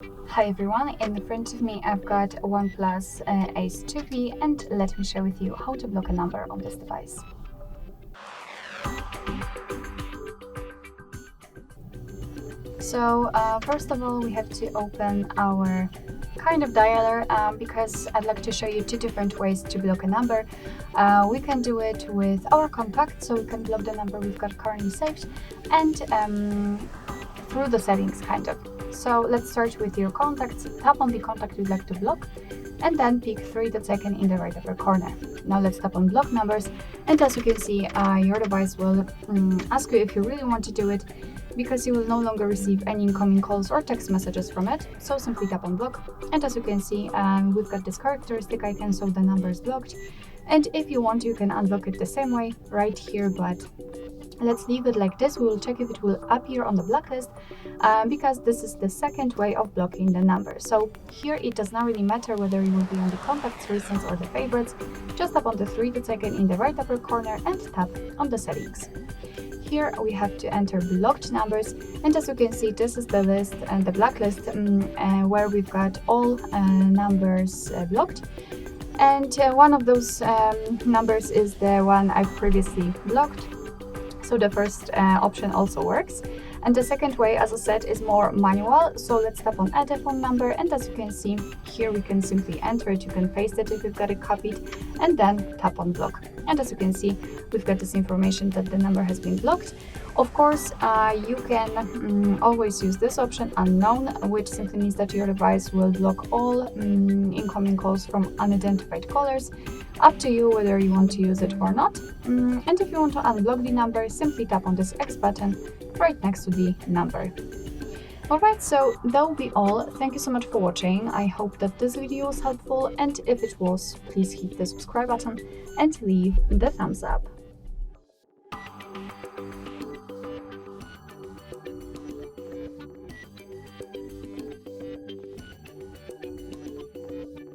Hi everyone, in front of me I've got a OnePlus Ace 2P, and let me share with you how to block a number on this device. So first of all, we have to open our kind of dialer because I'd like to show you two different ways to block a number. We can do it with our contact, so we can block the number we've got currently saved, and through the settings kind of. So let's start with your contacts. Tap on the contact you'd like to block and then pick 3 dots icon in the right upper corner. Now let's tap on block numbers, and as you can see, your device will ask you if you really want to do it, because you will no longer receive any incoming calls or text messages from it. So simply tap on block, and as you can see, we've got this characteristic icon, so the number is blocked. And if you want, you can unblock it the same way right here, but let's leave it like this. We will check if it will appear on the blacklist because this is the second way of blocking the number. So here it does not really matter whether you will be on the contacts, recents, or the favorites. Just tap on the 3 dots icon in the right upper corner and tap on the settings. Here we have to enter blocked numbers, and as you can see, this is the list and the blacklist where we've got all numbers blocked. And one of those numbers is the one I've previously blocked. So the first option also works. And the second way, as I said, is more manual. So let's tap on add a phone number, and as you can see, here we can simply enter it. You can paste it if you've got it copied, and then tap on block. And as you can see, we've got this information that the number has been blocked. Of course, you can always use this option, unknown, which simply means that your device will block all incoming calls from unidentified callers. Up to you whether you want to use it or not. And if you want to unblock the number, simply tap on this X button right next to the number. Alright, so that will be all. Thank you so much for watching. I hope that this video was helpful, and if it was, please hit the subscribe button and leave the thumbs up.